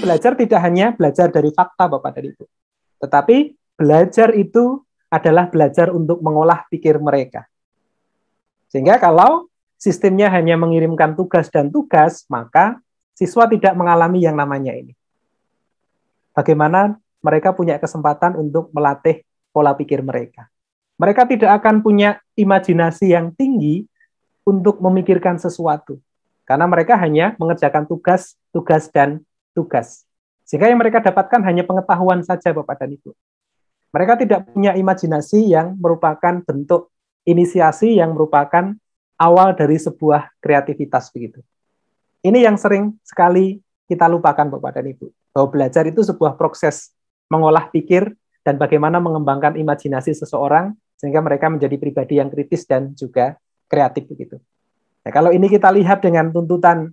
belajar tidak hanya belajar dari fakta Bapak dan Ibu, tetapi belajar itu adalah belajar untuk mengolah pikir mereka. Sehingga kalau sistemnya hanya mengirimkan tugas dan tugas, maka siswa tidak mengalami yang namanya ini. Bagaimana mereka punya kesempatan untuk melatih pola pikir mereka. Mereka tidak akan punya imajinasi yang tinggi untuk memikirkan sesuatu. Karena mereka hanya mengerjakan tugas, tugas, dan tugas. Sehingga yang mereka dapatkan hanya pengetahuan saja, Bapak dan Ibu. Mereka tidak punya imajinasi yang merupakan bentuk inisiasi, yang merupakan awal dari sebuah kreativitas begitu. Ini yang sering sekali kita lupakan, Bapak dan Ibu. Bahwa belajar itu sebuah proses mengolah pikir dan bagaimana mengembangkan imajinasi seseorang sehingga mereka menjadi pribadi yang kritis dan juga kreatif begitu. Nah, kalau ini kita lihat dengan tuntutan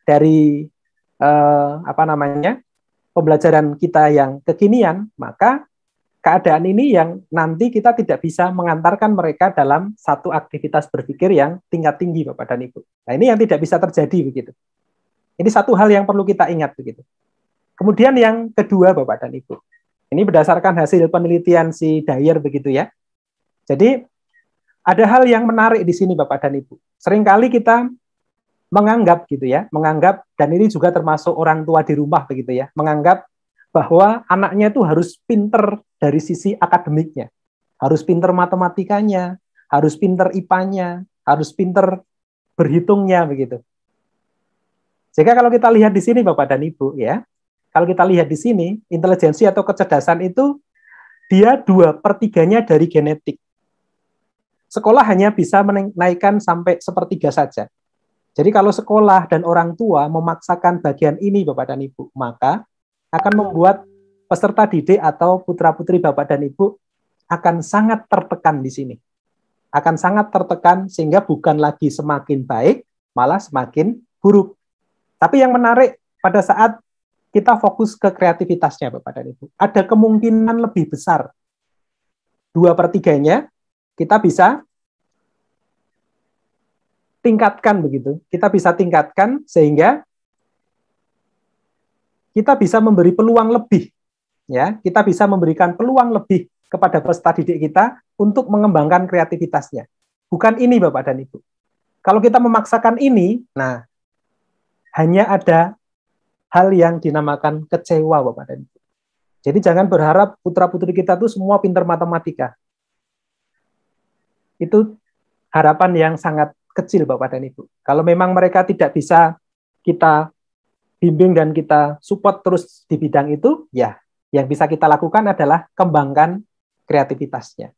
dari pembelajaran kita yang kekinian, maka keadaan ini yang nanti kita tidak bisa mengantarkan mereka dalam satu aktivitas berpikir yang tingkat tinggi, Bapak dan Ibu. Nah, ini yang tidak bisa terjadi begitu. Ini satu hal yang perlu kita ingat begitu. Kemudian yang kedua, Bapak dan Ibu. Ini berdasarkan hasil penelitian si Dyer begitu ya. Jadi ada hal yang menarik di sini Bapak dan Ibu. Seringkali kita menganggap gitu ya, menganggap, dan ini juga termasuk orang tua di rumah begitu ya, menganggap bahwa anaknya itu harus pinter dari sisi akademiknya, harus pinter matematikanya, harus pinter IPA-nya, harus pinter berhitungnya begitu. Jika kalau kita lihat di sini Bapak dan Ibu ya, kalau kita lihat di sini, intelijensi atau kecerdasan itu dia 2/3-nya dari genetik. Sekolah hanya bisa menaikkan sampai 1/3 saja. Jadi kalau sekolah dan orang tua memaksakan bagian ini Bapak dan Ibu, maka akan membuat peserta didik atau putra-putri Bapak dan Ibu akan sangat tertekan di sini. Akan sangat tertekan sehingga bukan lagi semakin baik, malah semakin buruk. Tapi yang menarik pada saat kita fokus ke kreativitasnya Bapak dan Ibu, ada kemungkinan lebih besar 2/3-nya kita bisa tingkatkan begitu. Kita bisa tingkatkan sehingga kita bisa memberi peluang lebih ya. Kita bisa memberikan peluang lebih kepada peserta didik kita untuk mengembangkan kreativitasnya. Bukan ini Bapak dan Ibu. Kalau kita memaksakan ini, nah hanya ada hal yang dinamakan kecewa Bapak dan Ibu. Jadi jangan berharap putra-putri kita tuh semua pintar matematika. Itu harapan yang sangat kecil Bapak dan Ibu. Kalau memang mereka tidak bisa kita bimbing dan kita support terus di bidang itu, ya yang bisa kita lakukan adalah kembangkan kreativitasnya.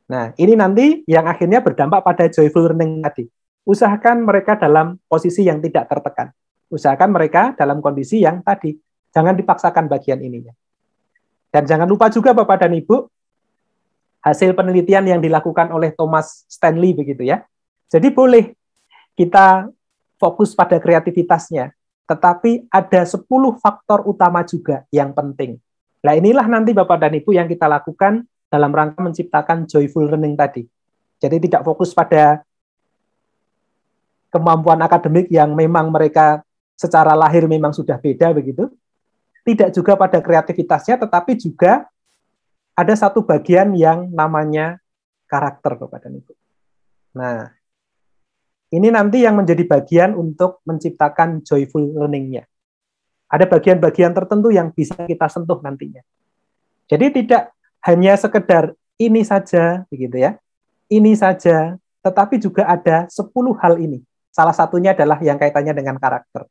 Nah, ini nanti yang akhirnya berdampak pada joyful learning tadi. Usahakan mereka dalam posisi yang tidak tertekan. Usahakan mereka dalam kondisi yang tadi. Jangan dipaksakan bagian ininya. Dan jangan lupa juga Bapak dan Ibu, hasil penelitian yang dilakukan oleh Thomas Stanley begitu ya. Jadi boleh kita fokus pada kreativitasnya, tetapi ada 10 faktor utama juga yang penting. Nah inilah nanti Bapak dan Ibu yang kita lakukan dalam rangka menciptakan joyful learning tadi. Jadi tidak fokus pada kemampuan akademik yang memang mereka secara lahir memang sudah beda begitu. Tidak juga pada kreativitasnya, tetapi juga ada satu bagian yang namanya karakter, Bapak dan Ibu. Nah, ini nanti yang menjadi bagian untuk menciptakan joyful learning-nya. Ada bagian-bagian tertentu yang bisa kita sentuh nantinya. Jadi tidak hanya sekedar ini saja, begitu ya. Ini saja, tetapi juga ada 10 hal ini. Salah satunya adalah yang kaitannya dengan karakter.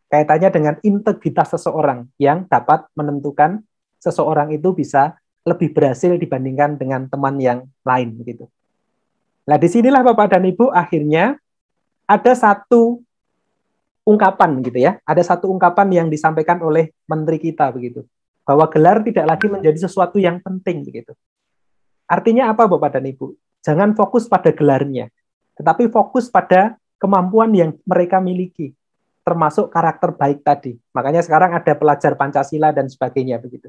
Kaitannya dengan integritas seseorang yang dapat menentukan seseorang itu bisa lebih berhasil dibandingkan dengan teman yang lain begitu. Nah, disinilah Bapak dan Ibu akhirnya ada satu ungkapan gitu ya. Ada satu ungkapan yang disampaikan oleh menteri kita begitu. Bahwa gelar tidak lagi menjadi sesuatu yang penting begitu. Artinya apa Bapak dan Ibu? Jangan fokus pada gelarnya, tetapi fokus pada kemampuan yang mereka miliki, termasuk karakter baik tadi. Makanya sekarang ada pelajar Pancasila dan sebagainya begitu.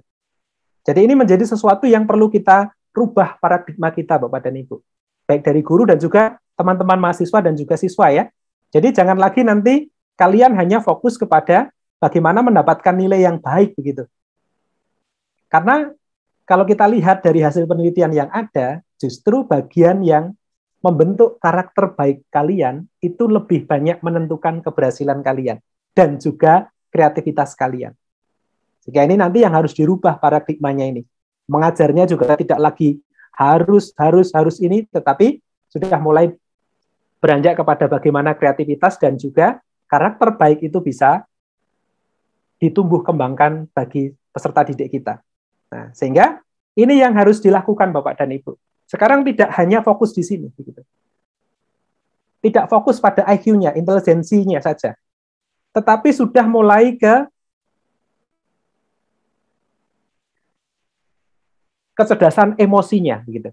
Jadi ini menjadi sesuatu yang perlu kita rubah paradigma kita Bapak dan Ibu. Baik dari guru dan juga teman-teman mahasiswa dan juga siswa ya. Jadi jangan lagi nanti kalian hanya fokus kepada bagaimana mendapatkan nilai yang baik begitu. Karena kalau kita lihat dari hasil penelitian yang ada, justru bagian yang membentuk karakter baik kalian itu lebih banyak menentukan keberhasilan kalian dan juga kreativitas kalian. Sehingga ini nanti yang harus dirubah paradigmanya ini. Mengajarnya juga tidak lagi harus ini, tetapi sudah mulai beranjak kepada bagaimana kreativitas dan juga karakter baik itu bisa ditumbuh kembangkan bagi peserta didik kita. Nah, sehingga ini yang harus dilakukan Bapak dan Ibu. Sekarang tidak hanya fokus di sini, begitu. Tidak fokus pada IQ-nya, intelijensinya saja, tetapi sudah mulai ke kecerdasan emosinya, begitu,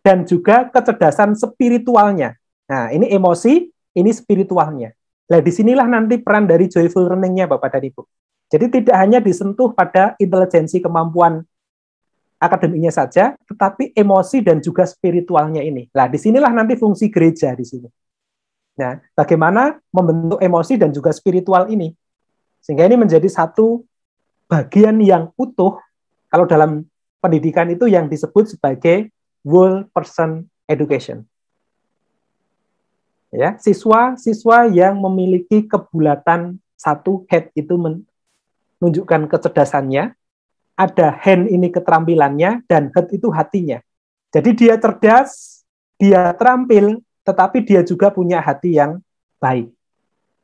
dan juga kecerdasan spiritualnya. Nah, ini emosi, ini spiritualnya. Nah, disinilah nanti peran dari joyful learning-nya Bapak dan Ibu. Jadi tidak hanya disentuh pada intelijensi kemampuan akademiknya saja, tetapi emosi dan juga spiritualnya ini. Nah, disinilah nanti fungsi gereja di sini. Nah, bagaimana membentuk emosi dan juga spiritual ini, sehingga ini menjadi satu bagian yang utuh. Kalau dalam pendidikan itu yang disebut sebagai whole person education. Ya, siswa-siswa yang memiliki kebulatan satu head itu menunjukkan kecerdasannya, ada hand ini keterampilannya, dan head itu hatinya. Jadi dia cerdas, dia terampil, tetapi dia juga punya hati yang baik.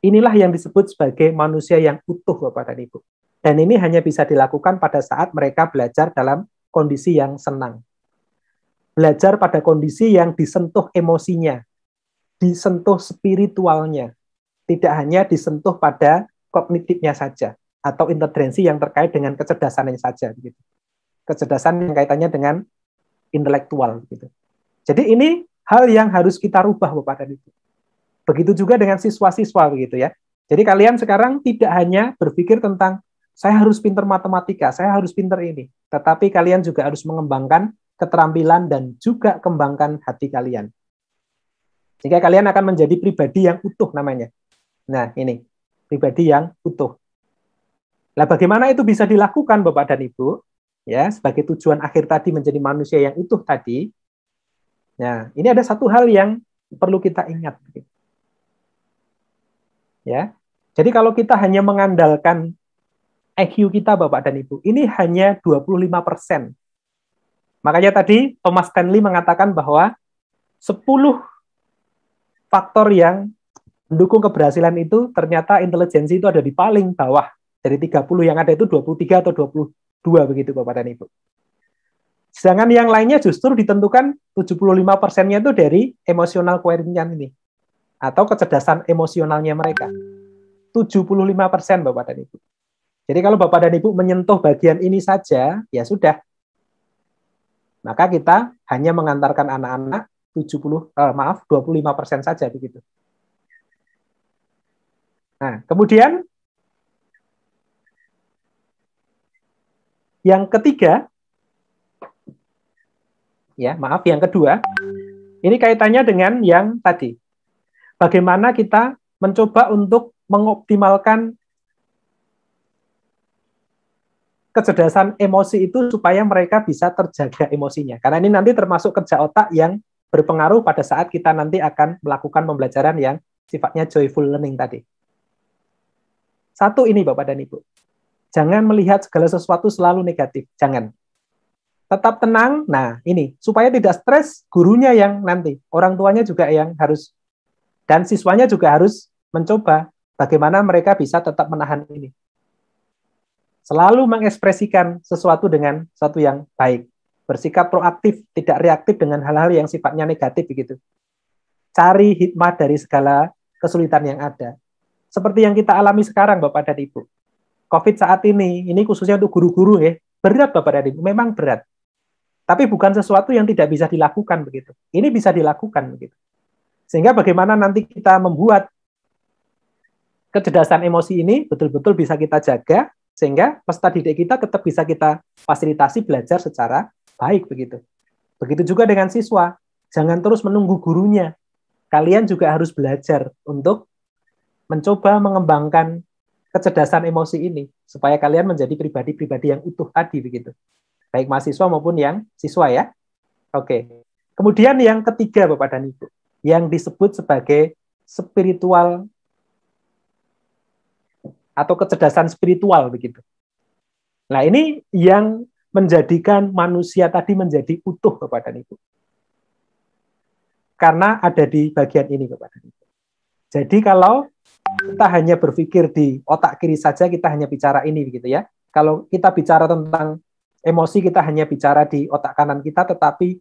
Inilah yang disebut sebagai manusia yang utuh, Bapak dan Ibu. Dan ini hanya bisa dilakukan pada saat mereka belajar dalam kondisi yang senang. Belajar pada kondisi yang disentuh emosinya, disentuh spiritualnya, tidak hanya disentuh pada kognitifnya saja, atau intelijensi yang terkait dengan kecerdasannya saja, begitu. Kecerdasan yang kaitannya dengan intelektual, begitu. Jadi ini hal yang harus kita rubah, Bapak dan Ibu. Begitu juga dengan siswa-siswa, begitu ya. Jadi kalian sekarang tidak hanya berpikir tentang saya harus pintar matematika, saya harus pintar ini, tetapi kalian juga harus mengembangkan keterampilan dan juga kembangkan hati kalian. Sehingga kalian akan menjadi pribadi yang utuh namanya. Nah, ini pribadi yang utuh. Nah, bagaimana itu bisa dilakukan Bapak dan Ibu? Ya, sebagai tujuan akhir tadi menjadi manusia yang utuh tadi. Nah, ini ada satu hal yang perlu kita ingat. Ya. Jadi kalau kita hanya mengandalkan IQ kita Bapak dan Ibu, ini hanya 25%. Makanya tadi Thomas Stanley mengatakan bahwa 10 faktor yang mendukung keberhasilan itu ternyata intelijensi itu ada di paling bawah. Dari 30 yang ada itu 23 atau 22 begitu Bapak dan Ibu. Sedangkan yang lainnya justru ditentukan 75%-nya itu dari emotional quotient ini. Atau kecerdasan emosionalnya mereka. 75% Bapak dan Ibu. Jadi kalau Bapak dan Ibu menyentuh bagian ini saja, ya sudah. Maka kita hanya mengantarkan anak-anak 25% saja begitu. Nah, kemudian yang ketiga, yang kedua, ini kaitannya dengan yang tadi. Bagaimana kita mencoba untuk mengoptimalkan kecerdasan emosi itu supaya mereka bisa terjaga emosinya. Karena ini nanti termasuk kerja otak yang berpengaruh pada saat kita nanti akan melakukan pembelajaran yang sifatnya joyful learning tadi. Satu ini Bapak dan Ibu. Jangan melihat segala sesuatu selalu negatif. Jangan. Tetap tenang. Nah, ini. Supaya tidak stres, gurunya yang nanti. Orang tuanya juga yang harus. Dan siswanya juga harus mencoba bagaimana mereka bisa tetap menahan ini. Selalu mengekspresikan sesuatu dengan sesuatu yang baik. Bersikap proaktif, tidak reaktif dengan hal-hal yang sifatnya negatif begitu. Cari hikmah dari segala kesulitan yang ada. Seperti yang kita alami sekarang Bapak dan Ibu. COVID saat ini khususnya untuk guru-guru ya, berat Bapak dan Ibu, memang berat. Tapi bukan sesuatu yang tidak bisa dilakukan begitu. Ini bisa dilakukan begitu. Sehingga bagaimana nanti kita membuat kecerdasan emosi ini betul-betul bisa kita jaga, sehingga peserta didik kita tetap bisa kita fasilitasi belajar secara baik begitu. Begitu juga dengan siswa, jangan terus menunggu gurunya. Kalian juga harus belajar untuk mencoba mengembangkan kecerdasan emosi ini supaya kalian menjadi pribadi-pribadi yang utuh tadi begitu. Baik mahasiswa maupun yang siswa ya. Oke. Kemudian yang ketiga Bapak dan Ibu, yang disebut sebagai spiritual atau kecerdasan spiritual begitu. Nah, ini yang menjadikan manusia tadi menjadi utuh Bapak dan Ibu. Karena ada di bagian ini Bapak dan Ibu. Jadi kalau kita hanya berpikir di otak kiri saja, kita hanya bicara ini begitu ya. Kalau kita bicara tentang emosi, kita hanya bicara di otak kanan kita, tetapi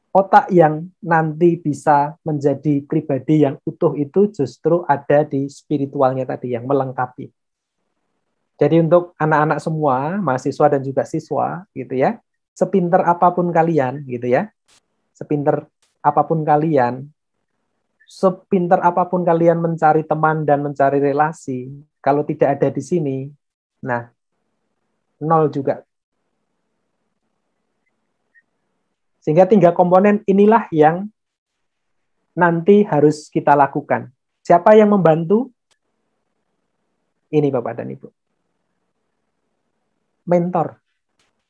otak yang nanti bisa menjadi pribadi yang utuh itu justru ada di spiritualnya tadi, yang melengkapi. Jadi untuk anak-anak semua, mahasiswa dan juga siswa, gitu ya, sepinter apapun kalian, gitu ya, sepinter apapun kalian, sepinter apapun kalian mencari teman dan mencari relasi, kalau tidak ada di sini, nah, nol juga. Sehingga 3 komponen inilah yang nanti harus kita lakukan. Siapa yang membantu? Ini Bapak dan Ibu. Mentor.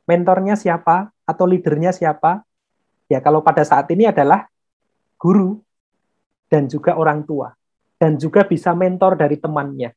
Mentornya siapa? Atau leadernya siapa? Ya kalau pada saat ini adalah guru dan juga orang tua. Dan juga bisa mentor dari temannya.